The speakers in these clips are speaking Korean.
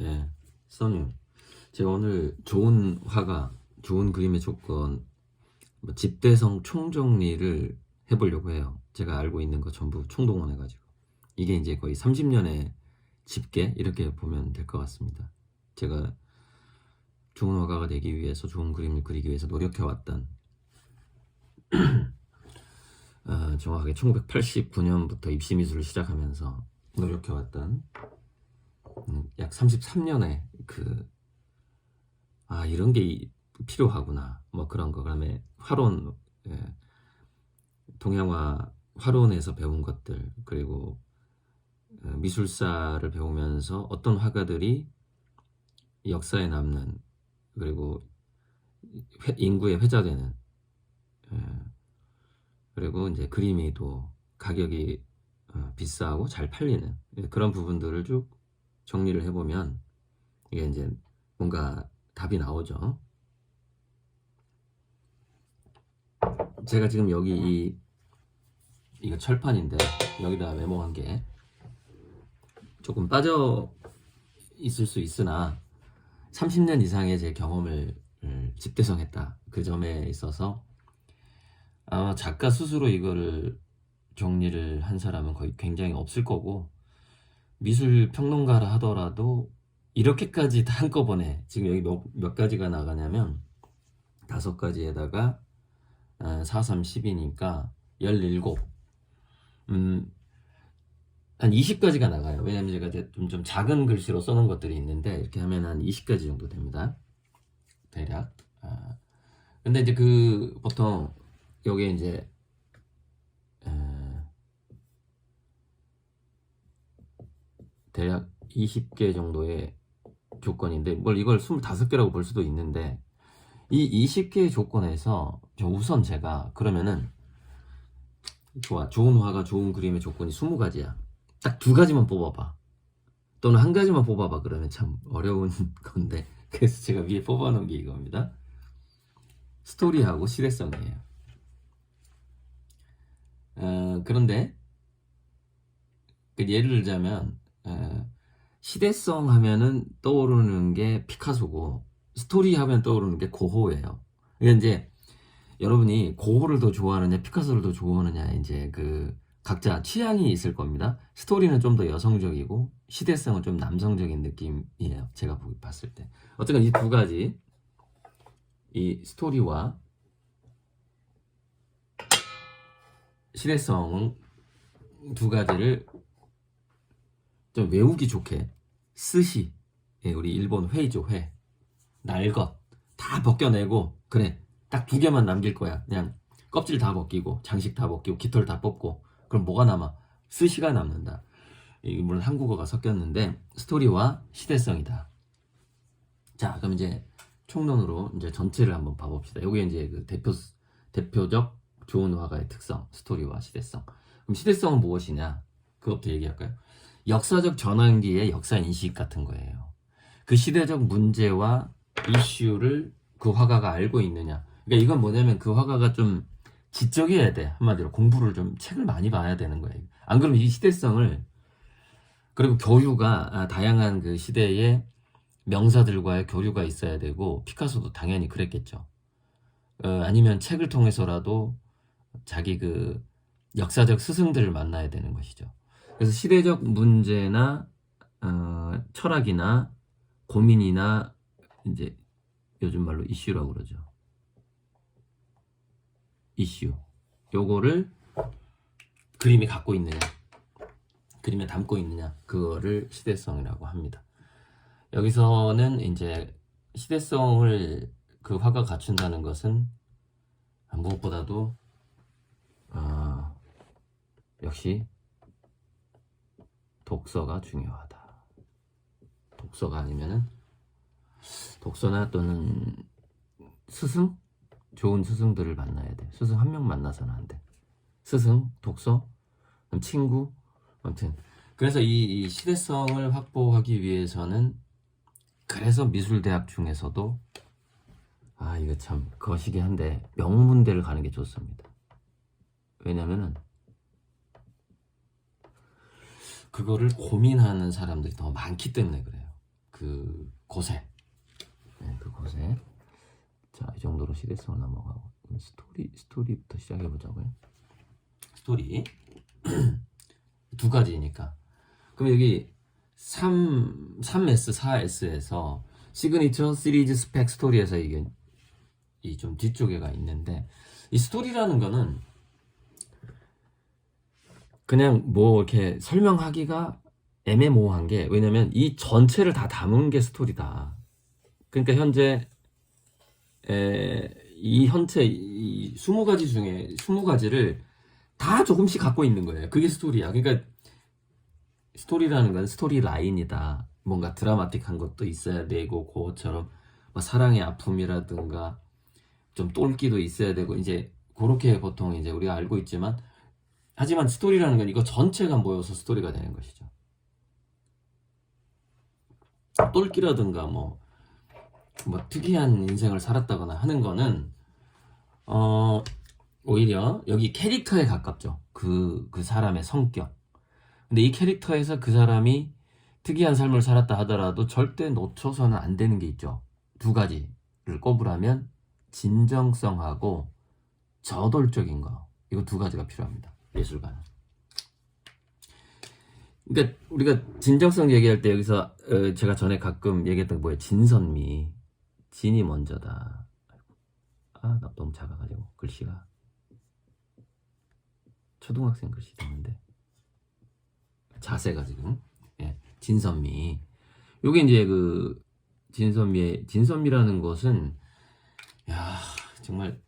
예, 써님, 제가 오늘 좋은 화가, 좋은 그림의 조건, 뭐 집대성 총정리를 해보려고 해요. 제가 알고 있는 거 전부 총동원해가지고. 이게 이제 거의 30년의 집계? 이렇게 보면 될 것 같습니다. 제가 좋은 화가가 되기 위해서, 좋은 그림을 그리기 위해서 노력해왔던, 정확하게 1989년부터 입시미술을 시작하면서 노력해왔던 약 33년의 이런 게 필요하구나. 뭐 그런 거. 그다음에 화론, 예, 동양화 화론에서 배운 것들, 그리고 미술사를 배우면서 어떤 화가들이 역사에 남는, 그리고 인구에 회자되는, 예, 그리고 이제 그림이 또 가격이 비싸고 잘 팔리는 그런 부분들을 쭉 정리를 해보면 이게 이제 뭔가 답이 나오죠. 제가 지금 여기 이거 철판인데 여기다 메모한 게 조금 빠져 있을 수 있으나 30년 이상의 제 경험을 집대성했다. 그 점에 있어서 아마 작가 스스로 이거를 정리를 한 사람은 거의 굉장히 없을 거고, 미술 평론가라 하더라도 이렇게까지 다 한꺼번에, 지금 여기 몇 가지가 나가냐면 5가지에다가 4, 3, 10이니까 17, 한 20가지가 나가요. 왜냐면 제가 이제 좀 작은 글씨로 써놓은 것들이 있는데 이렇게 하면 한 20가지 정도 됩니다. 대략. 근데 이제 보통 여기에 이제 대략 20개 정도의 조건인데, 뭘 이걸 25개라고 볼 수도 있는데, 이 20개의 조건에서 우선 제가 그러면은 좋은 화가 좋은 그림의 조건이 20가지야. 딱 2가지만 뽑아봐. 또는 1가지만 뽑아봐. 그러면 참 어려운 건데, 그래서 제가 위에 뽑아놓은 게 이겁니다. 스토리하고 시대성이에요. 그런데 예를 들자면 시대성 하면은 떠오르는 게 피카소고, 스토리 하면 떠오르는 게 고호예요. 그러니까 이제 여러분이 고호를 더 좋아하느냐 피카소를 더 좋아하느냐, 이제 각자 취향이 있을 겁니다. 스토리는 좀 더 여성적이고 시대성은 좀 남성적인 느낌이에요. 제가 봤을 때. 어쨌든 이 2가지, 이 스토리와 시대성 2가지를 좀 외우기 좋게 스시, 우리 일본 회죠, 회, 날것 다 벗겨내고, 그래, 딱 2개만 남길 거야. 그냥 껍질 다 벗기고 장식 다 벗기고 깃털 다 뽑고, 그럼 뭐가 남아? 스시가 남는다. 이게 물론 한국어가 섞였는데 스토리와 시대성이다. 자, 그럼 이제 총론으로 이제 전체를 한번 봐봅시다. 여기 이제 대표적 좋은 화가의 특성, 스토리와 시대성. 그럼 시대성은 무엇이냐? 그것부터 얘기할까요? 역사적 전환기의 역사 인식 같은 거예요. 그 시대적 문제와 이슈를 그 화가가 알고 있느냐. 그러니까 이건 뭐냐면 그 화가가 좀 지적이어야 돼. 한마디로 공부를 좀, 책을 많이 봐야 되는 거예요. 안 그러면 이 시대성을, 그리고 교류가 다양한 그 시대의 명사들과의 교류가 있어야 되고, 피카소도 당연히 그랬겠죠. 아니면 책을 통해서라도 자기 역사적 스승들을 만나야 되는 것이죠. 그래서 시대적 문제나 철학이나 고민이나, 이제 요즘 말로 이슈라고 그러죠. 이슈. 요거를 그림이 갖고 있느냐, 그림에 담고 있느냐, 그거를 시대성이라고 합니다. 여기서는 이제 시대성을 그 화가 갖춘다는 것은 무엇보다도 역시 독서가 중요하다. 독서가 아니면은 독서나 또는 스승? 좋은 스승들을 만나야 돼. 스승 한 명 만나서는 안 돼. 스승, 독서, 친구, 아무튼. 그래서 이 시대성을 확보하기 위해서는, 그래서 미술대학 중에서도 이거 참 거시기한데 명문대를 가는 게 좋습니다. 왜냐면은 그거를 고민하는 사람들이 더 많기 때문에 그래요. 그 고세. 네, 그 고세. 자, 이 정도로 시대성을 넘어가고 스토리부터 시작해 보자고요. 스토리 두 가지니까. 그럼 여기 3S, 4S에서 시그니처 시리즈 스펙 스토리에서 이게 이 좀 뒤쪽에가 있는데, 이 스토리라는 거는 그냥 뭐 이렇게 설명하기가 애매모호한 게, 왜냐면 이 전체를 다 담은 게 스토리다. 그러니까 현재 이 20가지 중에 20가지를 다 조금씩 갖고 있는 거예요. 그게 스토리야. 그러니까 스토리라는 건 스토리 라인이다. 뭔가 드라마틱한 것도 있어야 되고, 그것처럼 뭐 사랑의 아픔이라든가 좀 똘끼도 있어야 되고, 이제 그렇게 보통 이제 우리가 알고 있지만, 하지만 스토리라는 건 이거 전체가 모여서 스토리가 되는 것이죠. 똘끼라든가 뭐 특이한 인생을 살았다거나 하는 거는 오히려 여기 캐릭터에 가깝죠. 그 사람의 성격. 근데 이 캐릭터에서 그 사람이 특이한 삶을 살았다 하더라도 절대 놓쳐서는 안 되는 게 있죠. 두 가지를 꼽으라면 진정성하고 저돌적인 거. 이거 두 가지가 필요합니다. 예술가는. 그러니까 우리가 진정성 얘기할 때 여기서 제가 전에 가끔 얘기했던 게 뭐예요? 진선미. 진이 먼저다. 나 너무 작아가지고 글씨가 초등학생 글씨 되는데 자세가 지금. 예, 진선미. 요게 이제 그 진선미라는 것은, 야, 정말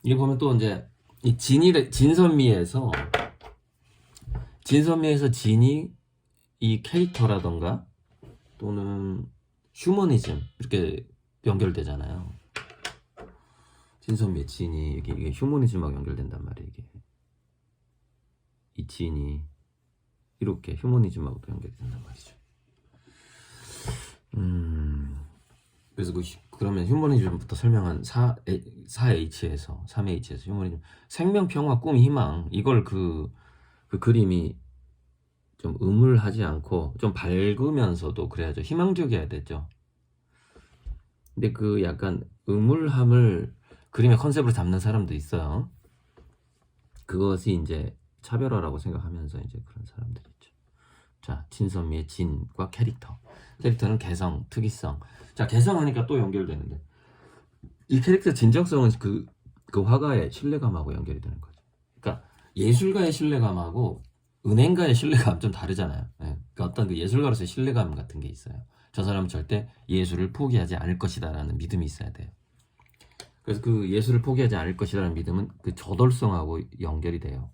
이게 보면 또 이제 이 진선미에서 진이 이 캐릭터라던가 또는 휴머니즘 이렇게 연결되잖아요. 진선미의 진이 이게 휴머니즘하고 연결된단 말이에요. 이게 이 진이 이렇게 휴머니즘하고도 연결된단 말이죠. 그래서 그러면 휴머니즘부터 설명한 4H에서 3H에서 휴머니즘, 생명, 평화, 꿈, 희망, 이걸 그 그림이 좀 음울하지 않고 좀 밝으면서도 그래야죠. 희망적이어야 되죠. 근데 그 약간 음울함을 그림의 컨셉으로 담는 사람도 있어요. 그것이 이제 차별화라고 생각하면서 이제 그런 사람들이 있죠. 자, 진선미의 진과 캐릭터는 개성, 특이성. 자, 개성하니까 또 연결되는데, 이 캐릭터 진정성은 그 화가의 신뢰감하고 연결이 되는 거죠. 그러니까 예술가의 신뢰감하고 은행가의 신뢰감 좀 다르잖아요. 네. 그러니까 어떤 그 예술가로서의 신뢰감 같은 게 있어요. 저 사람은 절대 예술을 포기하지 않을 것이다라는 믿음이 있어야 돼요. 그래서 그 예술을 포기하지 않을 것이라는 믿음은 그 저돌성하고 연결이 돼요.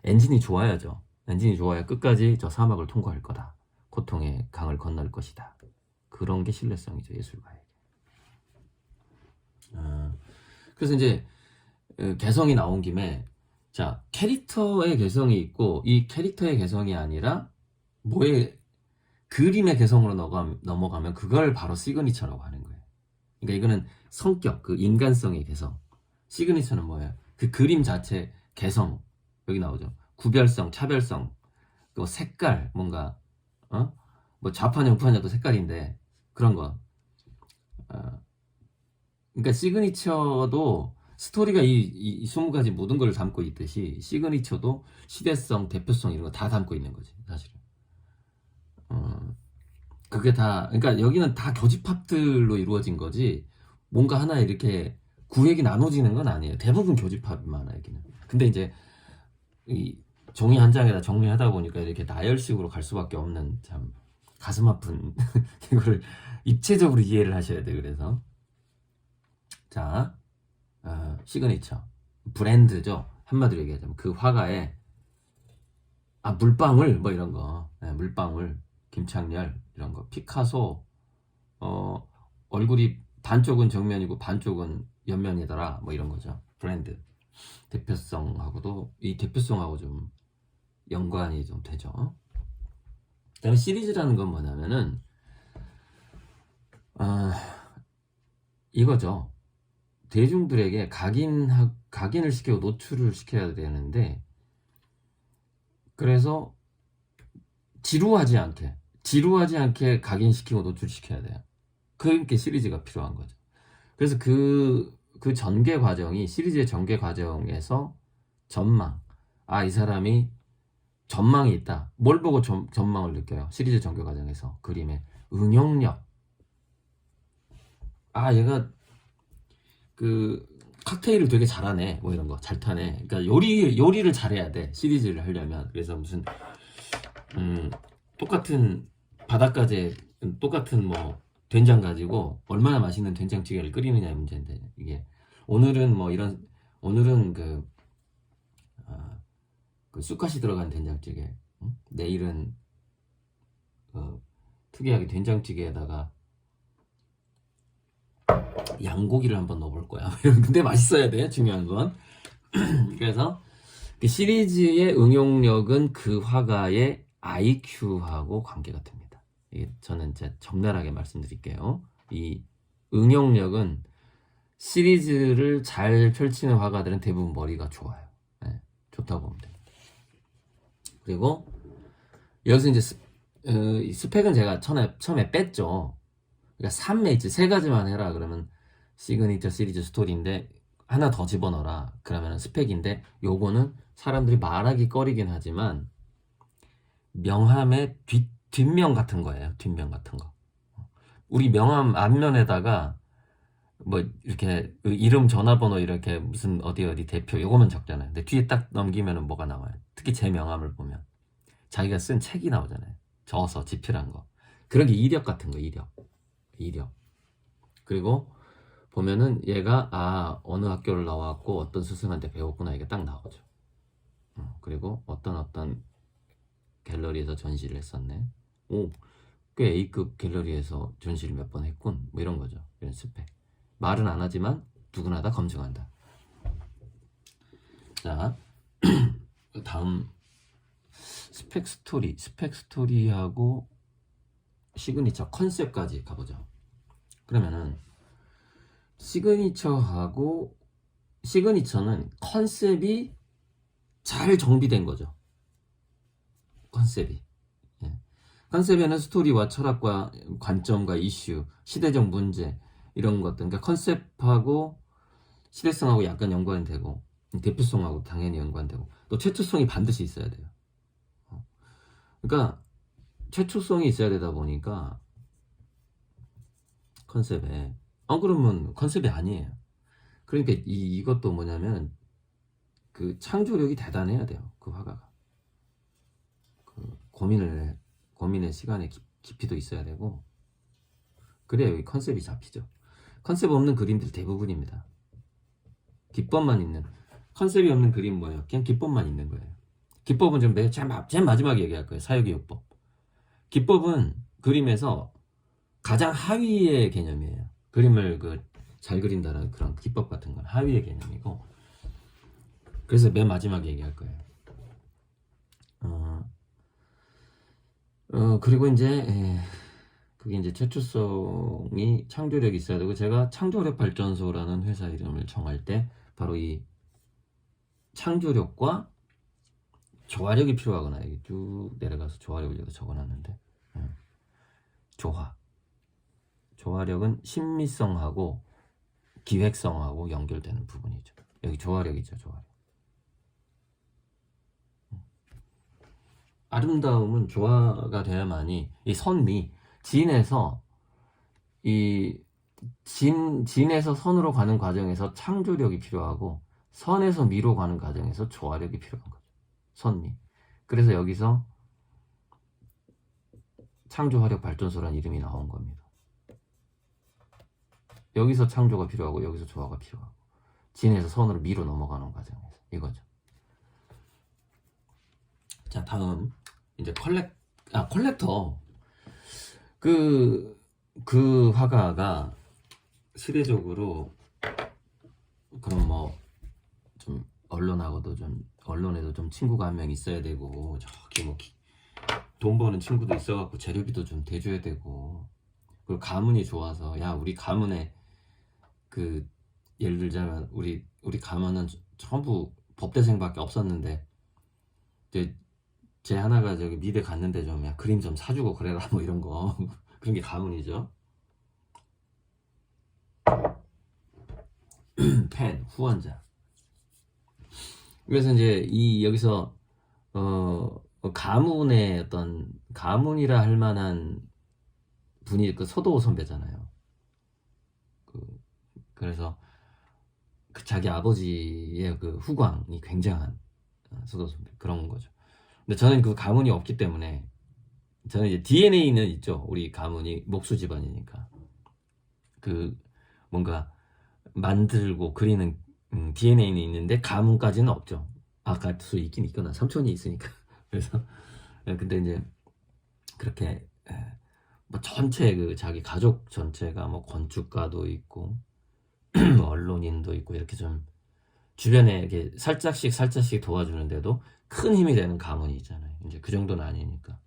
엔진이 좋아야죠. 엔진이 좋아야 끝까지 저 사막을 통과할 거다. 고통의 강을 건널 것이다. 그런 게 신뢰성이죠, 예술가에게. 그래서 이제 개성이 나온 김에, 자, 캐릭터의 개성이 있고, 이 캐릭터의 개성이 아니라 그림의 개성으로 넘어가면 그걸 바로 시그니처라고 하는 거예요. 그러니까 이거는 성격, 그 인간성의 개성. 시그니처는 뭐예요? 그 그림 자체 개성. 여기 나오죠. 구별성, 차별성, 또 색깔, 뭔가 뭐 좌파냐 우파냐도 색깔인데 그런 거. 그러니까 시그니처도 스토리가 이 20가지 모든 걸 담고 있듯이, 시그니처도 시대성, 대표성 이런 거 다 담고 있는 거지, 사실은. 그게 다, 그러니까 여기는 다 교집합들로 이루어진 거지, 뭔가 하나 이렇게 구획이 나눠지는 건 아니에요. 대부분 교집합이 많아, 여기는. 근데 이제 이 종이 한 장에다 정리하다 보니까 이렇게 나열식으로 갈 수밖에 없는, 참 가슴 아픈 이거를 입체적으로 이해를 하셔야 돼요. 그래서 자, 시그니처 브랜드죠. 한마디로 얘기하자면 그 화가의 물방울 뭐 이런 거, 물방울, 김창렬 이런 거, 피카소, 얼굴이 반쪽은 정면이고 반쪽은 옆면이더라 뭐 이런 거죠. 브랜드 대표성하고도, 이 대표성하고 좀 연관이 좀 되죠. 그다음에 시리즈라는 건 뭐냐면은 이거죠. 대중들에게 각인을 시키고 노출을 시켜야 되는데, 그래서 지루하지 않게, 지루하지 않게 각인시키고 노출시켜야 돼요. 그러니까 시리즈가 필요한 거죠. 그래서 그 전개 과정이, 시리즈의 전개 과정에서 전망, 이 사람이 전망이 있다. 뭘 보고 전망을 느껴요? 시리즈 전개 과정에서 그림의 응용력. 얘가 그 칵테일을 되게 잘하네, 뭐 이런 거 잘 타네. 그러니까 요리를 잘해야 돼, 시리즈를 하려면. 그래서 무슨 똑같은 바닷가재, 똑같은 뭐 된장 가지고 얼마나 맛있는 된장찌개를 끓이느냐의 문제인데, 이게 오늘은 뭐 이런, 오늘은 그 쑥갓이 들어간 된장찌개, 내일은 특이하게 된장찌개에다가 양고기를 한번 넣어볼 거야. 근데 맛있어야 돼, 중요한 건. 그래서 그 시리즈의 응용력은 그 화가의 IQ하고 관계가 됩니다. 이게 저는 이제 적나라하게 말씀드릴게요. 이 응용력은, 시리즈를 잘 펼치는 화가들은 대부분 머리가 좋아요. 네, 좋다고 보면 됩니다. 그리고 여기서 이제 스펙은 제가 처음에 뺐죠. 그러니까 3매지, 3가지만 해라 그러면 시그니처 시리즈 스토리인데, 하나 더 집어넣어라 그러면 스펙인데, 요거는 사람들이 말하기 꺼리긴 하지만 명함의 뒷면 같은 거예요. 뒷면 같은 거. 우리 명함 앞면에다가 뭐 이렇게 이름, 전화번호, 이렇게 무슨 어디 대표 요거만 적잖아요. 근데 뒤에 딱 넘기면은 뭐가 나와요? 특히 제 명함을 보면 자기가 쓴 책이 나오잖아요. 저서 집필한 거. 그런 게 이력 같은 거, 이력. 그리고 보면은 얘가 어느 학교를 나왔고 어떤 스승한테 배웠구나, 이게 딱 나오죠. 그리고 어떤 갤러리에서 전시를 했었네. 꽤 A급 갤러리에서 전시를 몇 번 했군, 뭐 이런 거죠. 이런 스펙. 말은 안 하지만 누구나 다 검증한다. 자, 다음 스펙 스토리하고 시그니처 컨셉까지 가보죠. 그러면은 시그니처는 컨셉이 잘 정비된 거죠. 컨셉이. 컨셉에는 스토리와 철학과 관점과 이슈, 시대적 문제, 이런 것들, 그러니까 컨셉하고 시대성하고 약간 연관되고, 대표성하고 당연히 연관되고, 또 최초성이 반드시 있어야 돼요. 그러니까 최초성이 있어야 되다 보니까 컨셉에, 그러면 컨셉이 아니에요. 그러니까 이것도 뭐냐면 그 창조력이 대단해야 돼요. 그 화가가. 그 고민의 시간의 깊이도 있어야 되고, 그래야 여기 컨셉이 잡히죠. 컨셉 없는 그림들 대부분입니다. 기법만 있는, 컨셉이 없는 그림 뭐예요? 그냥 기법만 있는 거예요. 기법은 좀 제일 마지막에 얘기할 거예요. 사유기요법. 기법은 그림에서 가장 하위의 개념이에요. 그림을 잘 그린다는 그런 기법 같은 건 하위의 개념이고, 그래서 맨 마지막에 얘기할 거예요. 그리고 이제 그게 이제 최초성이, 창조력이 있어야 되고, 제가 창조력 발전소라는 회사 이름을 정할 때 바로 이 창조력과 조화력이 필요하거나, 여기 쭉 내려가서 조화력을 여기 적어놨는데, 조화력은 심미성하고 기획성하고 연결되는 부분이죠. 여기 조화력이죠, 조화력. 아름다움은 조화가 돼야만이, 이 선미, 진에서 선으로 가는 과정에서 창조력이 필요하고, 선에서 미로 가는 과정에서 조화력이 필요한 거죠. 선미. 그래서 여기서 창조화력 발전소라는 이름이 나온 겁니다. 여기서 창조가 필요하고 여기서 조화가 필요하고, 진에서 선으로 미로 넘어가는 과정에서, 이거죠. 자, 다음 이제 컬렉터. 그 화가가 시대적으로, 그럼 뭐 좀 언론에도 좀 친구가 한 명 있어야 되고, 저기 뭐 돈 버는 친구도 있어갖고 재료비도 좀 대줘야 되고, 그리고 가문이 좋아서, 야, 우리 가문에 예를 들자면 우리 가문은 전부 법대생밖에 없었는데, 이제 쟤 하나가 저기 미대 갔는데 좀 야, 그림 좀 사주고 그래라 뭐 이런 거 그런 게 가문이죠. 펜 후원자. 그래서 이제 이 여기서 가문의 어떤 가문이라 할 만한 분이 그 서도호 선배잖아요. 그래서 그 자기 아버지의 그 후광이 굉장한 서도호 선배 그런 거죠. 근데 저는 그 가문이 없기 때문에 저는 이제 DNA는 있죠. 우리 가문이 목수 집안이니까 그 뭔가 만들고 그리는 DNA는 있는데 가문까지는 없죠. 아까 수 있긴 있구나. 삼촌이 있으니까. 그래서 근데 이제 그렇게 뭐 전체 그 자기 가족 전체가 뭐 건축가도 있고 뭐 언론인도 있고 이렇게 좀 주변에 이렇게 살짝씩 도와주는데도 큰 힘이 되는 가문이 있잖아요. 이제 그 정도는 아니니까.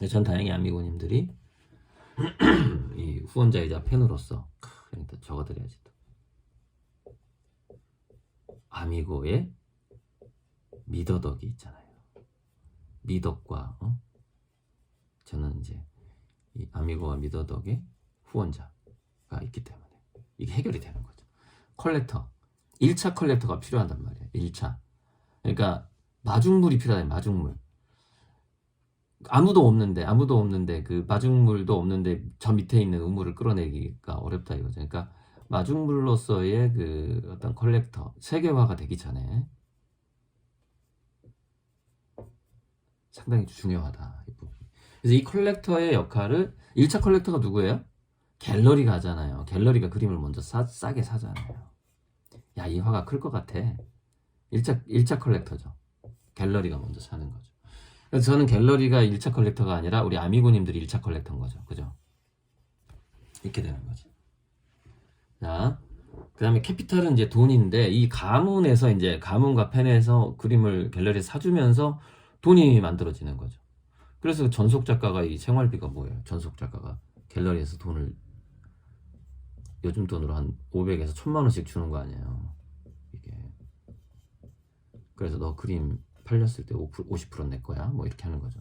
전 다행히 아미고님들이 이 후원자이자 팬으로서 그러니까 적어드려야지 또. 아미고의 미더덕이 있잖아요. 미덕과 저는 이제 이 아미고와 미더덕의 후원자가 있기 때문에 이게 해결이 되는 거죠. 컬렉터 1차 컬렉터가 필요하단 말이에요. 1차 그러니까 마중물이 필요해. 마중물 아무도 없는데 그 마중물도 없는데 저 밑에 있는 우물을 끌어내기가 어렵다 이거죠. 그러니까 마중물로서의 그 어떤 컬렉터 세계화가 되기 전에 상당히 중요하다. 이 부분. 그래서 이 컬렉터의 역할을 1차 컬렉터가 누구예요? 갤러리가 하잖아요. 갤러리가 그림을 먼저 싸게 사잖아요. 야, 이 화가 클 것 같아. 1차 컬렉터죠. 갤러리가 먼저 사는 거죠. 그래서 저는 갤러리가 1차 컬렉터가 아니라 우리 아미고님들이 1차 컬렉터인 거죠. 그죠? 이렇게 되는 거죠. 자, 그 다음에 캐피탈은 이제 돈인데 이 가문에서 이제 가문과 펜에서 그림을 갤러리에 사주면서 돈이 만들어지는 거죠. 그래서 전속 작가가 이 생활비가 뭐예요? 전속 작가가 갤러리에서 돈을 요즘 돈으로 한 500에서 1000만 원씩 주는 거 아니에요. 이게 그래서 너 그림 팔렸을 때 50% 내 거야. 뭐 이렇게 하는 거죠.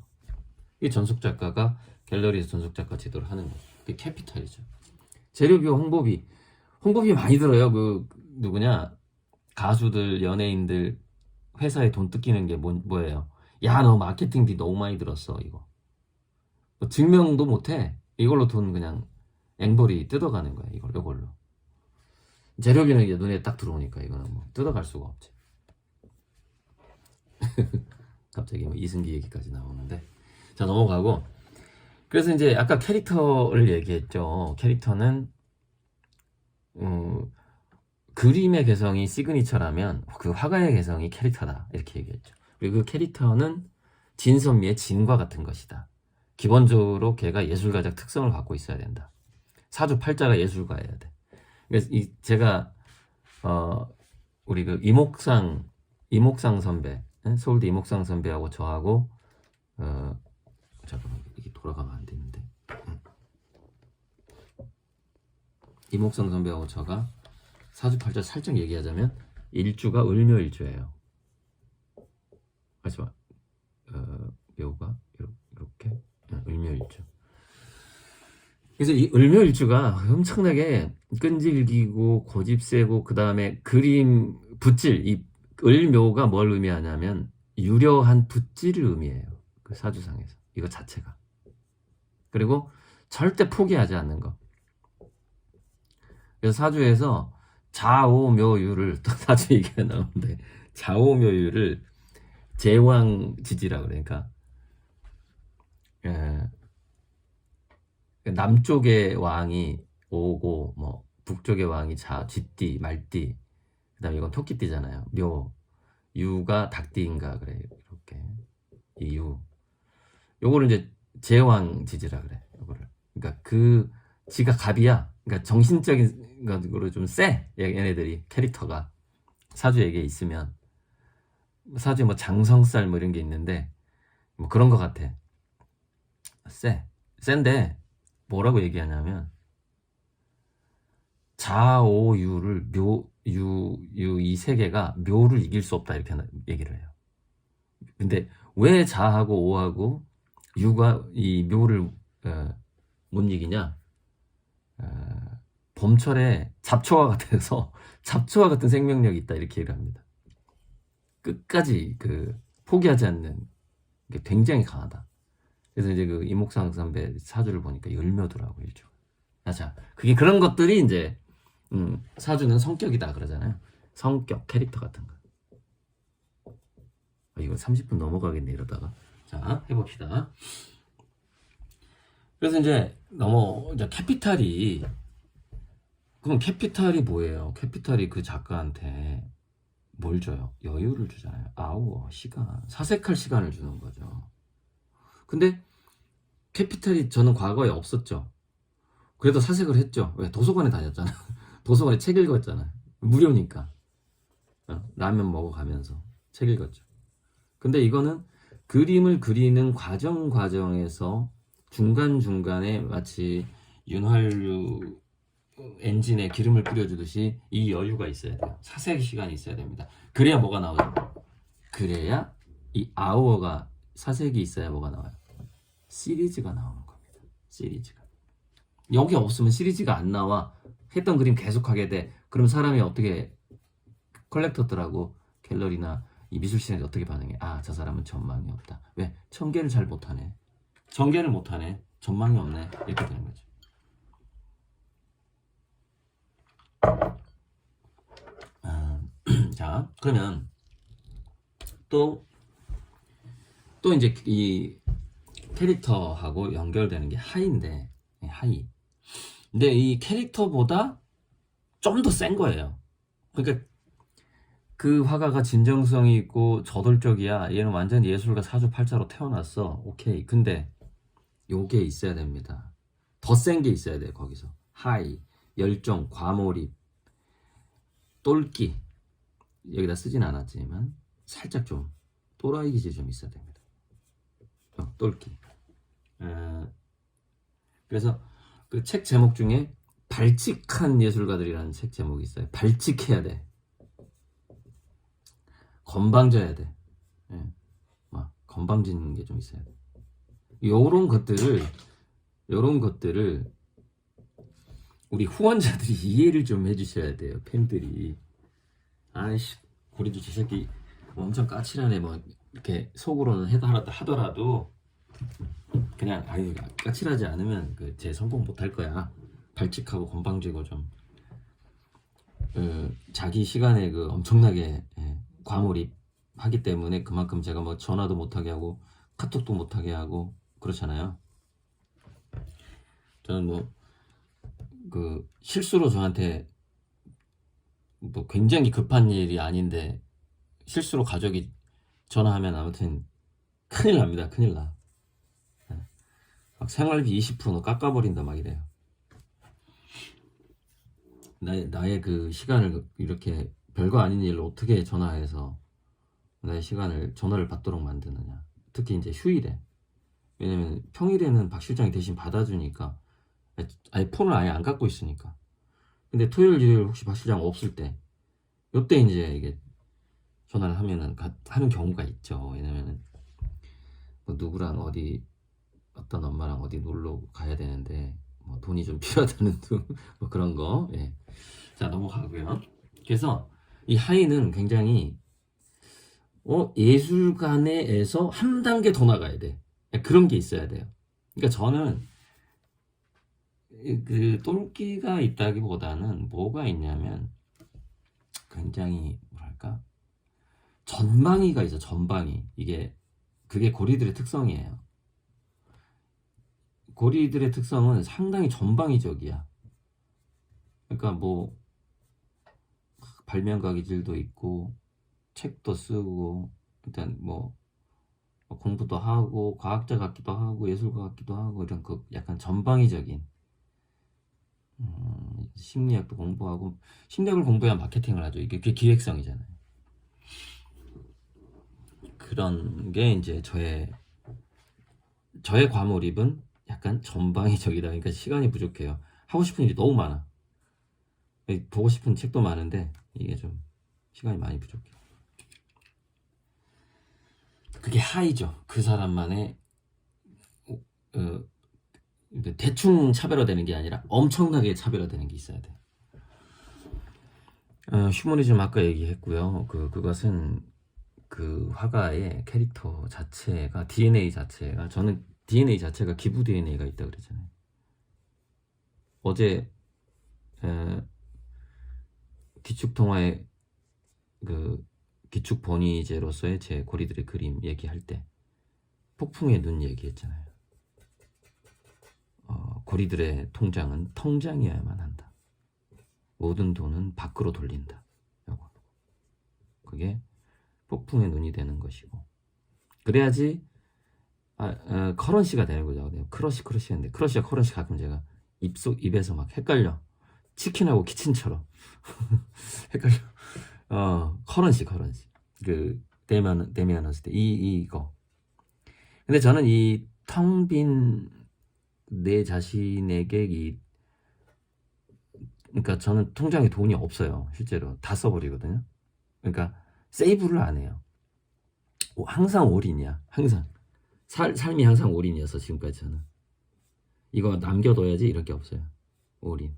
이 전속 작가가 갤러리에서 전속 작가 제도를 하는 거죠. 그게 캐피탈이죠. 재료비, 홍보비 많이 들어요. 그 누구냐 가수들, 연예인들 회사에 돈 뜯기는 게 뭐예요? 야, 너 마케팅비 너무 많이 들었어. 이거 뭐 증명도 못해. 이걸로 돈 그냥 앵벌이 뜯어가는 거야. 이걸로 재료비는 이제 눈에 딱 들어오니까 이거는 뭐 뜯어갈 수가 없지. 갑자기 뭐 이승기 얘기까지 나오는데 자 넘어가고 그래서 이제 아까 캐릭터를 얘기했죠. 캐릭터는 그림의 개성이 시그니처라면 그 화가의 개성이 캐릭터다 이렇게 얘기했죠. 그리고 그 캐릭터는 진선미의 진과 같은 것이다. 기본적으로 걔가 예술가적 특성을 갖고 있어야 된다. 사주팔자가 예술가여야 돼. 그래서 제가 우리 그 이목상 선배, 서울대 이목상 선배하고 저하고 잠깐만 이게 돌아가면 안 되는데 이목상 선배하고 저가 사주팔자 살짝 얘기하자면 일주가 을묘일주예요. 하지마 묘가 이렇게 을묘일주. 그래서 이 을묘일주가 엄청나게 끈질기고 고집세고 그 다음에 그림 붓질 이 을묘가 뭘 의미하냐면 유려한 붓질을 의미해요. 그 사주상에서 이거 자체가. 그리고 절대 포기하지 않는 거. 그래서 사주에서 자오묘유를 또 사주 얘기가 나오는데 자오묘유를 제왕지지라 그러니까 남쪽의 왕이 오고 뭐 북쪽의 왕이 쥐띠 말띠 그다음에 이건 토끼띠잖아요. 묘 유가 닭띠인가 그래 이렇게 이유 요거를 이제 제왕지지라 그래. 요거를 그러니까 그 지가 갑이야. 그러니까 정신적인 것으로 좀 세 얘네들이 캐릭터가 사주에게 있으면 사주에 뭐 장성살 뭐 이런 게 있는데 뭐 그런 것 같아. 센데 뭐라고 얘기하냐면 자오유를 유 이 세 개가 묘를 이길 수 없다 이렇게 얘기를 해요. 근데 왜 자하고 오하고 유가 이 묘를 못 이기냐? 봄철에 잡초와 같아서 잡초와 같은 생명력이 있다 이렇게 얘기를 합니다. 끝까지 포기하지 않는 게 굉장히 강하다. 그래서 이제 그 이목상 선배 사주를 보니까 열묘더라고 일주. 자, 그게 그런 것들이 이제 사주는 성격이다 그러잖아요. 성격, 캐릭터 같은 거. 이거 30분 넘어가겠네 이러다가. 자, 해봅시다. 그래서 이제 이제 캐피탈이, 그럼 캐피탈이 뭐예요? 캐피탈이 그 작가한테 뭘 줘요? 여유를 주잖아요. 아우어, 시간, 사색할 시간을 주는 거죠. 근데 캐피탈이 저는 과거에 없었죠. 그래도 사색을 했죠. 왜? 도서관에 다녔잖아. 도서관에 책 읽었잖아. 무료니까. 라면 먹어가면서 책 읽었죠. 근데 이거는 그림을 그리는 과정에서 중간중간에 마치 윤활유 엔진에 기름을 뿌려주듯이 이 여유가 있어야 돼요. 사색 시간이 있어야 됩니다. 그래야 뭐가 나오죠? 그래야 이 아우어가 사색이 있어야 뭐가 나와요? 시리즈가 나오는 겁니다. 시리즈가. 여기 없으면 시리즈가 안 나와. 했던 그림 계속하게 돼. 그럼 사람이 어떻게, 컬렉터들하고 갤러리나 이 미술실에 어떻게 반응해? 아, 저 사람은 전망이 없다. 왜? 천개를 잘 못하네. 전개를 못하네. 전망이 없네. 이렇게 되는 거죠. 자, 그러면 또 이제 이 캐릭터하고 연결되는 게 하이인데, 하이. 근데 이 캐릭터보다 좀 더 센 거예요. 그러니까 그 화가가 진정성이 있고 저돌적이야. 얘는 완전 예술가 사주팔자로 태어났어. 오케이. 근데 요게 있어야 됩니다. 더 센 게 있어야 돼요. 거기서 하이, 열정, 과몰입, 똘끼. 여기다 쓰진 않았지만 살짝 좀 또라이 기질 좀 있어야 됩니다. 똘끼. 그래서 그 책 제목 중에 발칙한 예술가들이라는 책 제목이 있어요. 발칙해야 돼. 건방져야 돼. 막 건방지는 게 좀 있어야 돼. 요런 것들을 우리 후원자들이 이해를 좀 해주셔야 돼요. 팬들이. 아이씨, 고리도 저 새끼 엄청 까칠하네. 뭐 이렇게 속으로는 하더라도 그냥 아유, 까칠하지 않으면 제 성공 못할 거야. 발칙하고 건방지고 좀 자기 시간에 엄청나게 과몰입하기 때문에 그만큼 제가 뭐 전화도 못하게 하고 카톡도 못하게 하고 그렇잖아요. 저는 뭐 실수로 저한테 뭐 굉장히 급한 일이 아닌데 실수로 가족이 전화하면 아무튼 큰일 납니다. 큰일 나. 막 생활비 20% 깎아버린다 막 이래요. 나의 그 시간을 이렇게 별거 아닌 일로 어떻게 전화해서 나의 시간을 전화를 받도록 만드느냐. 특히 이제 휴일에. 왜냐면 평일에는 박 실장이 대신 받아주니까 아예 폰을 아예 안 갖고 있으니까. 근데 토요일 일요일 혹시 박 실장 없을 때 요때 이제 이게 전화를 하면은 하는 경우가 있죠. 왜냐면은 뭐 누구랑 어떤 엄마랑 어디 놀러 가야 되는데 뭐 돈이 좀 필요하다는 둥 뭐 그런 거. 예. 자, 넘어가고요. 그래서 이 하이는 굉장히 예술가내에서 한 단계 더 나가야 돼. 그런 게 있어야 돼요. 그러니까 저는 그 똘끼가 있다기보다는 뭐가 있냐면 굉장히 뭐랄까 전방위가 있어. 전방위. 그게 고리들의 특성이에요. 고리들의 특성은 상당히 전방위적이야. 그러니까 뭐 발명가기질도 있고 책도 쓰고 일단 뭐 공부도 하고 과학자 같기도 하고 예술가 같기도 하고 이런 약간 전방위적인 심리학도 공부하고 심리학을 공부해야 마케팅을 하죠. 이게 기획성이잖아요. 그런 게 이제 저의 과몰입은 약간 전방위적이다. 그러니까 시간이 부족해요. 하고 싶은 일이 너무 많아. 보고 싶은 책도 많은데 이게 좀 시간이 많이 부족해. 그게 하이죠. 그 사람만의 어, 대충 차별화되는 게 아니라 엄청나게 차별화되는 게 있어야 돼. 휴머니즘 아까 얘기했고요. 그것은 그 화가의 캐릭터 자체가 DNA 자체가 저는 DNA 자체가 기부 DNA가 있다 그랬잖아요. 어제 기축통화의 그 기축 번이제로서의 제 고리들의 그림 얘기할 때 폭풍의 눈 얘기했잖아요. 고리들의 통장은 통장이어야만 한다. 모든 돈은 밖으로 돌린다. 그게 폭풍의 눈이 되는 것이고, 그래야지 커런시가 되는 거죠. 크러쉬인데 크러쉬와 커런시 가끔 제가 입에서 막 헷갈려. 치킨하고 키친처럼 헷갈려. 커런시 그 데미안 했을 때 이거. 근데 저는 이 텅 빈 내 자신에게 그러니까 저는 통장에 돈이 없어요. 실제로 다 써버리거든요. 그러니까 세이브를 안 해요. 항상 올인이야. 항상 삶이 항상 올인이어서 지금까지 저는 이거 남겨둬야지 이럴 게 없어요. 올인.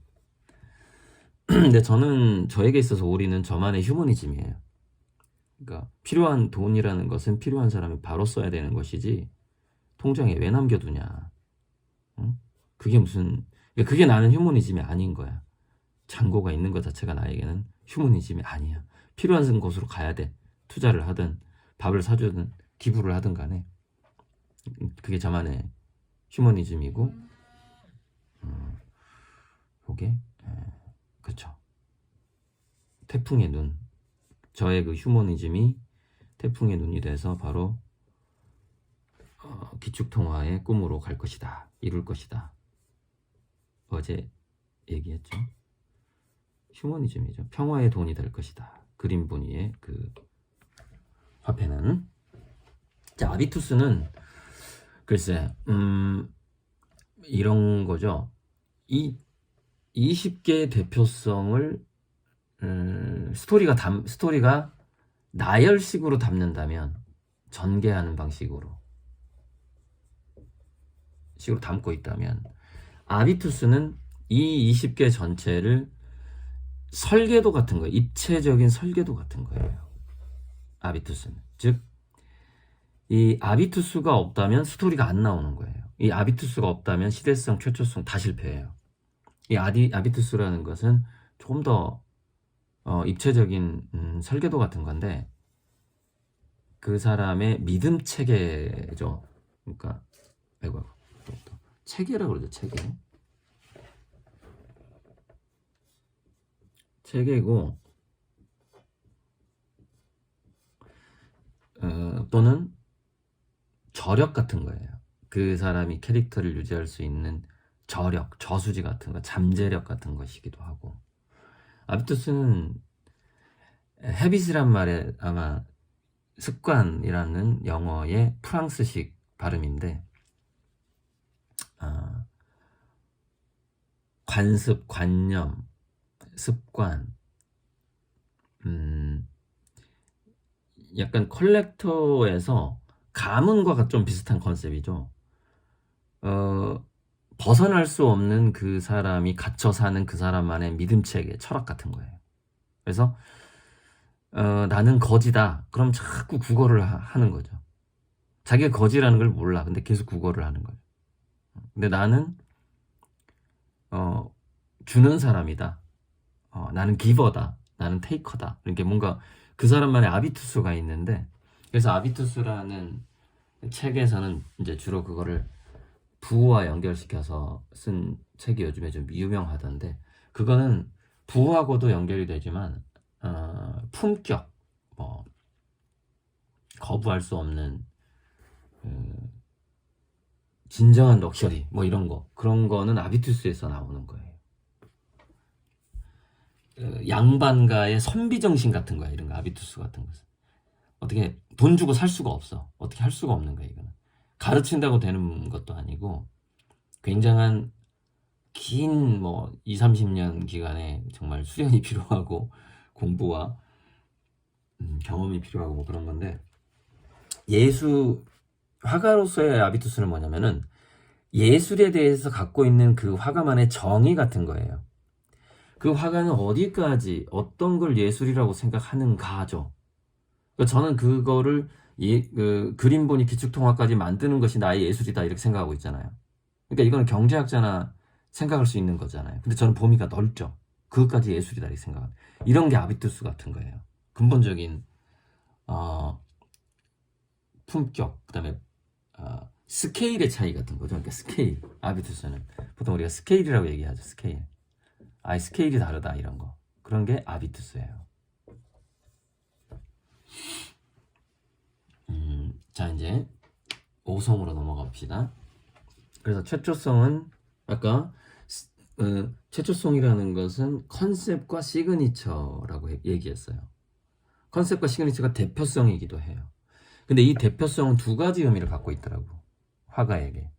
근데 저는 저에게 있어서 올인은 저만의 휴머니즘이에요. 그러니까 필요한 돈이라는 것은 필요한 사람이 바로 써야 되는 것이지 통장에 왜 남겨두냐. 응? 그게 나는 휴머니즘이 아닌 거야. 잔고가 있는 것 자체가 나에게는 휴머니즘이 아니야. 필요한 곳으로 가야 돼. 투자를 하든 밥을 사주든 기부를 하든 간에 그게 저만의 휴머니즘이고, 그게 그쵸. 태풍의 눈, 저의 그 휴머니즘이 태풍의 눈이 돼서 바로 기축통화의 꿈으로 갈 것이다. 이룰 것이다. 어제 얘기했죠. 휴머니즘이죠. 평화의 돈이 될 것이다. 그린분이의 그 화폐는. 자, 아비투스는 글쎄 이런 거죠. 이 20개의 대표성을 스토리가 나열식으로 담는다면, 전개하는 방식으로 담고 있다면, 아비투스는 이 20개 전체를 설계도 같은 거예요. 입체적인 설계도 같은 거예요. 아비투스는. 즉, 이 아비투스가 없다면 스토리가 안 나오는 거예요. 이 아비투스가 없다면 시대성, 최초성 다 실패해요. 이 아비투스라는 것은 조금 더 입체적인 설계도 같은 건데, 그 사람의 믿음 체계죠. 그러니까 체계라고 그러죠. 체계고, 또는 저력 같은 거예요. 그 사람이 캐릭터를 유지할 수 있는 저력, 저수지 같은 거, 잠재력 같은 것이기도 하고. 아비투스는 헤빗이란 말에 아마 습관이라는 영어의 프랑스식 발음인데, 관습, 관념, 습관, 약간 컬렉터에서 가문과 좀 비슷한 컨셉이죠. 벗어날 수 없는 그 사람이 갇혀 사는 그 사람만의 믿음 체계, 철학 같은 거예요. 그래서 나는 거지다. 그럼 자꾸 국어를 하는 거죠. 자기가 거지라는 걸 몰라. 근데 계속 국어를 하는 거예요. 근데 나는 주는 사람이다. 나는 기버다. 나는 테이커다. 이렇게 뭔가 그 사람만의 아비투스가 있는데, 그래서 아비투스라는 책에서는 이제 주로 그거를 부와 연결시켜서 쓴 책이 요즘에 좀 유명하던데, 그거는 부하고도 연결이 되지만 품격, 뭐 거부할 수 없는 진정한 럭셔리, 뭐 이런 거, 그런 거는 아비투스에서 나오는 거예요. 양반가의 선비정신 같은 거야, 이런 거. 아비투스 같은 것은 어떻게 돈 주고 살 수가 없어. 어떻게 할 수가 없는 거야. 이거는 가르친다고 되는 것도 아니고, 굉장한 긴 뭐 20-30년 기간에 정말 수련이 필요하고 공부와 경험이 필요하고 뭐 그런 건데, 화가로서의 아비투스는 뭐냐면은 예술에 대해서 갖고 있는 그 화가만의 정의 같은 거예요. 그 화가는 어디까지 어떤 걸 예술이라고 생각하는가죠. 그러니까 저는 그거를 그림 보니 기축통화까지 만드는 것이 나의 예술이다 이렇게 생각하고 있잖아요. 그러니까 이거는 경제학자나 생각할 수 있는 거잖아요. 근데 저는 범위가 넓죠. 그것까지 예술이다 이렇게 생각합니다. 이런 게 아비투스 같은 거예요. 근본적인 품격, 그다음에 스케일의 차이 같은 거죠. 그러니까 스케일, 아비투스는 보통 우리가 스케일이라고 얘기하죠. 스케일. 스케일이 다르다 이런 거. 그런 게 아비투스예요. 자, 이제 5성으로 넘어가 봅시다. 그래서 최초성은 아까 최초성이라는 것은 컨셉과 시그니처라고 얘기했어요. 컨셉과 시그니처가 대표성이기도 해요. 근데 이 대표성은 두 가지 의미를 갖고 있더라고. 화가에게.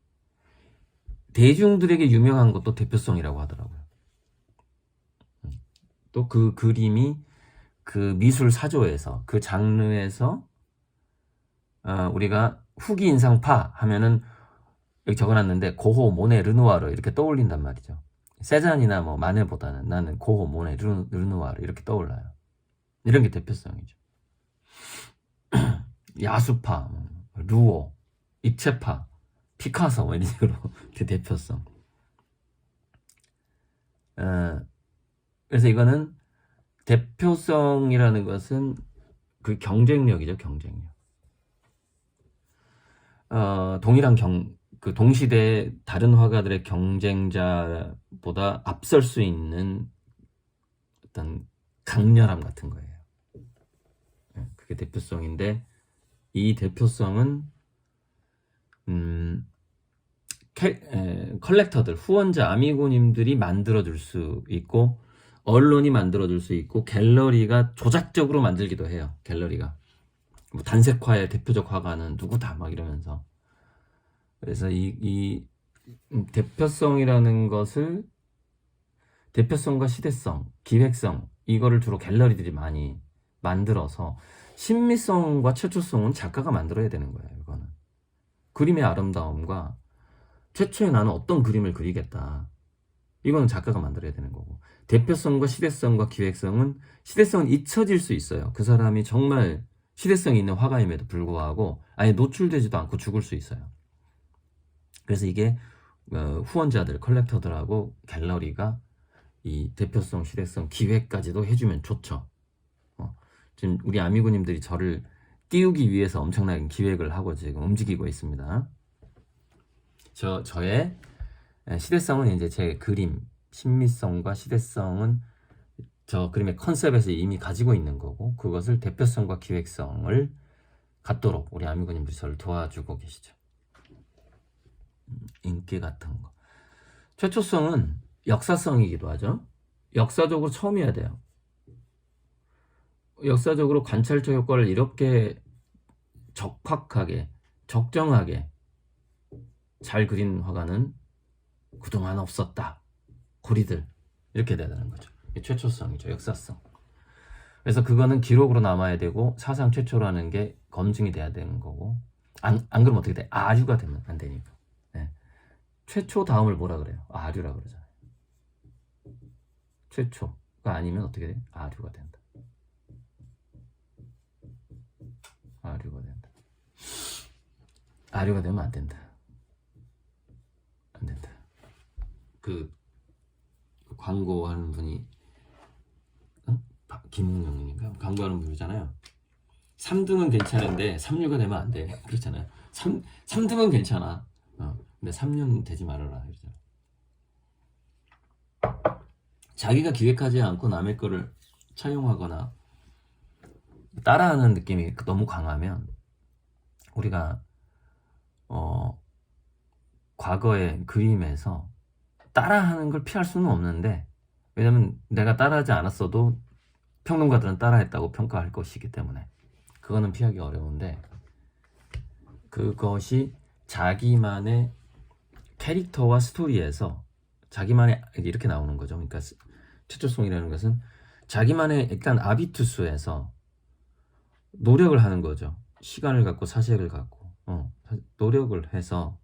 대중들에게 유명한 것도 대표성이라고 하더라고요. 또 그 그림이 그 미술 사조에서, 그 장르에서 우리가 후기 인상파 하면은 여기 적어놨는데 고호, 모네, 르누아르 이렇게 떠올린단 말이죠. 세잔이나 뭐 마네보다는 나는 고호, 모네, 르누아르 이렇게 떠올라요. 이런 게 대표성이죠. 야수파, 루오, 입체파, 피카소 이런 식으로 그 대표성. 그래서 이거는 대표성이라는 것은 그 경쟁력이죠, 경쟁력. 동일한 그 동시대 다른 화가들의 경쟁자보다 앞설 수 있는 어떤 강렬함 같은 거예요. 그게 대표성인데 이 대표성은 컬렉터들, 후원자, 아미고님들이 만들어줄 수 있고 언론이 만들어줄 수 있고 갤러리가 조작적으로 만들기도 해요. 갤러리가 뭐 단색화의 대표적 화가는 누구다 막 이러면서. 그래서 이 대표성이라는 것을 대표성과 시대성, 기획성 이거를 주로 갤러리들이 많이 만들어서 신미성과 최초성은 작가가 만들어야 되는 거예요. 이거는 그림의 아름다움과 최초에 나는 어떤 그림을 그리겠다. 이거는 작가가 만들어야 되는 거고 대표성과 시대성과 기획성은 시대성은 잊혀질 수 있어요. 그 사람이 정말 시대성이 있는 화가임에도 불구하고 아예 노출되지도 않고 죽을 수 있어요. 그래서 이게 후원자들, 컬렉터들하고 갤러리가 이 대표성, 시대성, 기획까지도 해주면 좋죠. 지금 우리 아미고님들이 저를 띄우기 위해서 엄청나게 기획을 하고 지금 움직이고 있습니다. 저의 시대성은 이제 제 그림, 신미성과 시대성은 저 그림의 컨셉에서 이미 가지고 있는 거고 그것을 대표성과 기획성을 갖도록 우리 아미고님들이 저를 도와주고 계시죠. 인기 같은 거. 최초성은 역사성이기도 하죠. 역사적으로 처음이어야 돼요. 역사적으로 관찰적 효과를 이렇게 적확하게, 적정하게 잘 그린 화가는 그동안 없었다. 고리들 이렇게 돼야 되는 거죠. 최초성이죠. 역사성. 그래서 그거는 기록으로 남아야 되고 사상 최초라는 게 검증이 돼야 되는 거고 안 그러면 어떻게 돼? 아류가 되면 안 되니까. 네. 최초 다음을 뭐라 그래요? 아류라 그러잖아요. 최초가 아니면 어떻게 돼? 아류가 된다. 아류가 된다. 아류가 되면 안 된다. 안 된다. 그 광고하는 분이 김웅영님인가? 광고하는 분이잖아요. 3등은 괜찮은데 3류가 되면 안 돼. 그렇잖아요. 3등은 괜찮아. 근데 3류는 되지 말아라. 그러잖아요. 자기가 기획하지 않고 남의 거를 차용하거나 따라하는 느낌이 너무 강하면 우리가 과거의 그림에서 따라하는 걸 피할 수는 없는데 왜냐면 내가 따라하지 않았어도 평론가들은 따라했다고 평가할 것이기 때문에 그거는 피하기 어려운데 그것이 자기만의 캐릭터와 스토리에서 자기만의 이렇게 나오는 거죠. 그러니까 최초성이라는 것은 자기만의 일단 아비투스에서 노력을 하는 거죠. 시간을 갖고 사색을 갖고 노력을 해서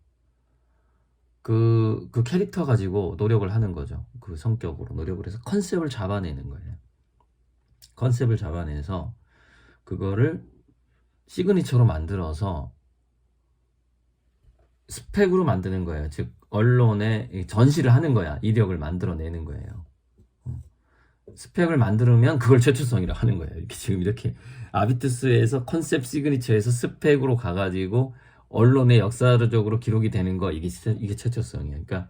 그 캐릭터 가지고 노력을 하는 거죠. 그 성격으로 노력을 해서 컨셉을 잡아내는 거예요. 컨셉을 잡아내서 그거를 시그니처로 만들어서 스펙으로 만드는 거예요. 즉 언론에 전시를 하는 거야. 이력을 만들어내는 거예요. 스펙을 만들면 그걸 최초성이라고 하는 거예요. 이렇게 지금 이렇게 아비투스에서 컨셉 시그니처에서 스펙으로 가가지고 언론의 역사적으로 기록이 되는 거, 이게 최초성이에요. 그러니까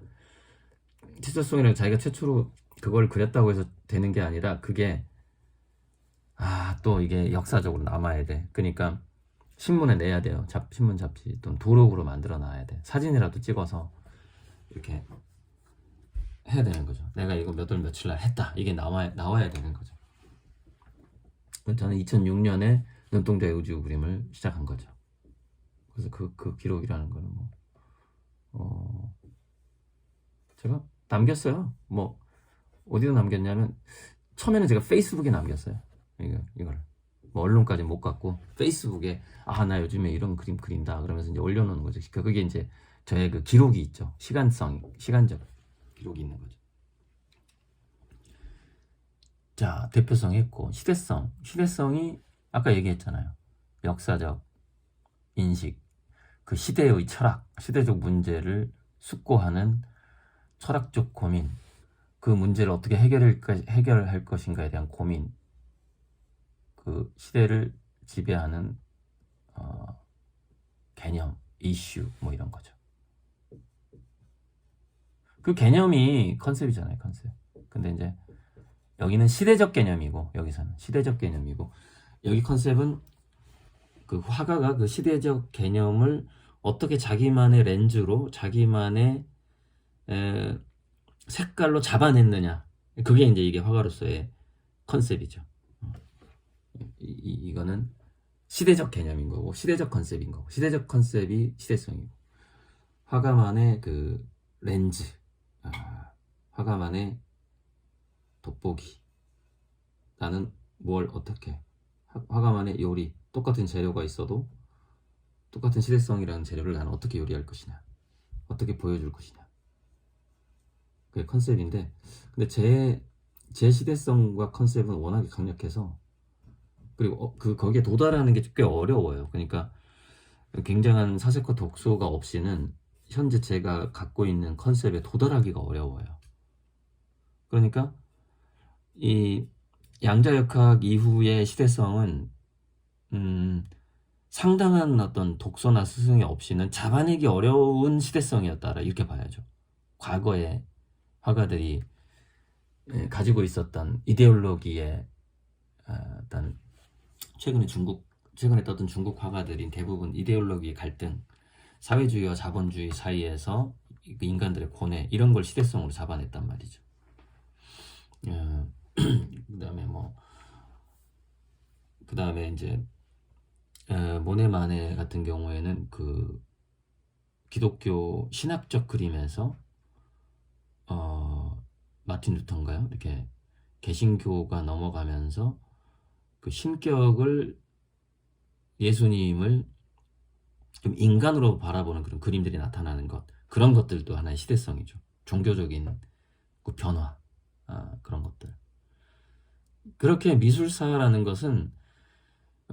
최초성이라는 자기가 최초로 그걸 그렸다고 해서 되는 게 아니라 그게 또 이게 역사적으로 남아야 돼. 그러니까 신문에 내야 돼요. 신문 잡지 또는 도록으로 만들어 놔야 돼. 사진이라도 찍어서 이렇게 해야 되는 거죠. 내가 이거 몇 월 며칠 날 했다. 이게 나와야 되는 거죠. 저는 2006년에 눈동자의 우주 그림을 시작한 거죠. 그래서 그 기록이라는 거는 제가 남겼어요. 어디다 남겼냐면 처음에는 제가 페이스북에 남겼어요. 이걸 언론까지 못 갖고 페이스북에 나 요즘에 이런 그림 그린다 그러면서 이제 올려놓는 거죠. 그게 이제 저의 그 기록이 있죠. 시간적 기록이 있는 거죠. 자, 대표성 했고 시대성이 아까 얘기했잖아요. 역사적 인식, 그 시대의 철학, 시대적 문제를 숙고하는 철학적 고민, 그 문제를 어떻게 해결할 것인가에 대한 고민, 그 시대를 지배하는 개념, 이슈 이런 거죠. 그 개념이 컨셉이잖아요, 컨셉. 근데 이제 여기는 시대적 개념이고, 여기서는 시대적 개념이고, 여기 컨셉은 그 화가가 그 시대적 개념을 어떻게 자기만의 렌즈로, 자기만의 색깔로 잡아냈느냐. 그게 이제 이게 화가로서의 컨셉이죠. 이거는 시대적 개념인 거고, 시대적 컨셉인 거고, 시대적 컨셉이 시대성이고, 화가만의 그 렌즈, 화가만의 돋보기. 나는 뭘 어떻게, 화가만의 요리, 똑같은 재료가 있어도 똑같은 시대성이라는 재료를 나는 어떻게 요리할 것이냐, 어떻게 보여줄 것이냐, 그게 컨셉인데, 근데 제 시대성과 컨셉은 워낙에 강력해서, 그리고 거기에 도달하는 게 꽤 어려워요. 그러니까 굉장한 사색과 독소가 없이는 현재 제가 갖고 있는 컨셉에 도달하기가 어려워요. 그러니까 이 양자역학 이후의 시대성은 상당한 어떤 독소나 스승이 없이는 잡아내기 어려운 시대성이었다라 이렇게 봐야죠. 과거에 화가들이 가지고 있었던 이데올로기의 어떤 최근에 떴던 중국 화가들인 대부분 이데올로기 갈등, 사회주의와 자본주의 사이에서 인간들의 고뇌, 이런 걸 시대성으로 잡아냈단 말이죠. 그다음에 이제 모네 마네 같은 경우에는 그 기독교 신학적 그림에서 마틴 루터인가요? 이렇게 개신교가 넘어가면서 그 신격을, 예수님을 좀 인간으로 바라보는 그런 그림들이 나타나는 것, 그런 것들도 하나의 시대성이죠. 종교적인 그 변화, 그런 것들. 그렇게 미술사라는 것은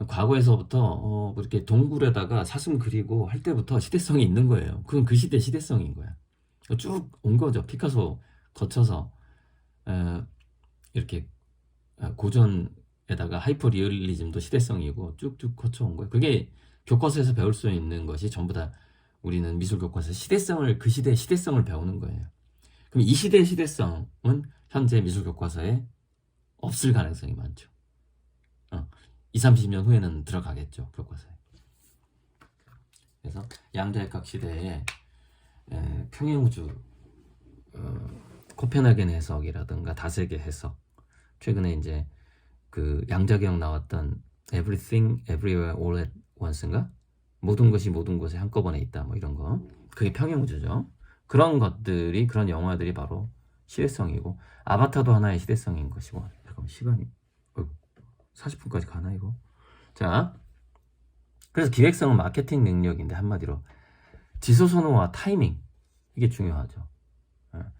과거에서부터 이렇게 동굴에다가 사슴 그리고 할 때부터 시대성이 있는 거예요. 그건 그 시대 시대성인 거야. 쭉 온 거죠. 피카소 거쳐서 이렇게 고전에다가 하이퍼 리얼리즘도 시대성이고 쭉쭉 거쳐온 거예요. 그게 교과서에서 배울 수 있는 것이 전부 다, 우리는 미술 교과서 시대성을, 그 시대의 시대성을 배우는 거예요. 그럼 이 시대의 시대성은 현재 미술 교과서에 없을 가능성이 많죠. 20-30년 후에는 들어가겠죠, 교과서에. 그래서 양자역학 시대에 평행우주, 코펜하겐 해석이라든가 다세계 해석, 최근에 이제 그 양자경 나왔던 Everything Everywhere All at Once인가? 모든 것이 모든 곳에 한꺼번에 있다, 이런 거. 그게 평행우주죠. 그런 것들이, 그런 영화들이 바로 시대성이고, 아바타도 하나의 시대성인 것이고. 잠깐만, 시간이 40분까지 가나 이거? 자, 그래서 기획성은 마케팅 능력인데 한마디로 지소선호와 타이밍 이게 중요하죠.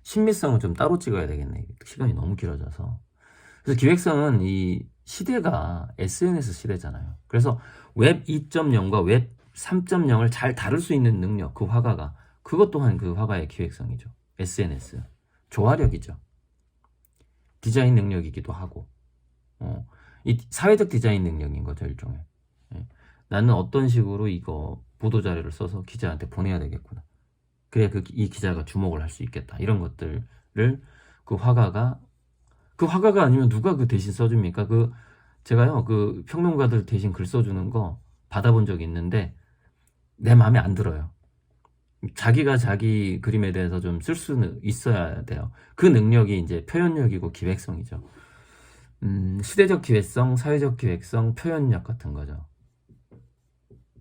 신미성은 좀 따로 찍어야 되겠네. 시간이 너무 길어져서. 그래서 기획성은 이 시대가 SNS 시대잖아요. 그래서 웹 2.0과 웹 3.0을 잘 다룰 수 있는 능력, 그 화가가 그것 또한 그 화가의 기획성이죠. SNS 조화력이죠. 디자인 능력이기도 하고 이 사회적 디자인 능력인 거죠, 일종의. 예. 나는 어떤 식으로 이거 보도자료를 써서 기자한테 보내야 되겠구나. 그래야 이 기자가 주목을 할 수 있겠다. 이런 것들을 그 화가가 아니면 누가 그 대신 써줍니까? 제가요, 그 평론가들 대신 글 써주는 거 받아본 적이 있는데 내 마음에 안 들어요. 자기가 자기 그림에 대해서 좀 쓸 수는 있어야 돼요. 그 능력이 이제 표현력이고 기획성이죠. 시대적 기획성, 사회적 기획성, 표현력 같은 거죠.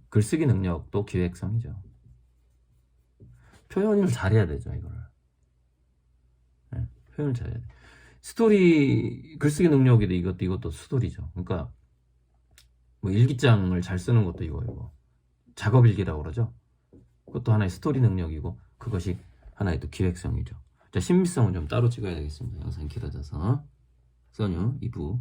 글쓰기 능력도 기획성이죠. 표현을 잘해야 되죠, 이거를. 네, 표현을 잘해야 돼. 스토리, 글쓰기 능력이도 이것도 스토리죠. 그러니까, 뭐 일기장을 잘 쓰는 것도 이거. 작업일기라고 그러죠. 그것도 하나의 스토리 능력이고, 그것이 하나의 또 기획성이죠. 자, 신미성은 좀 따로 찍어야 되겠습니다. 영상이 길어져서. 써뉴 2부.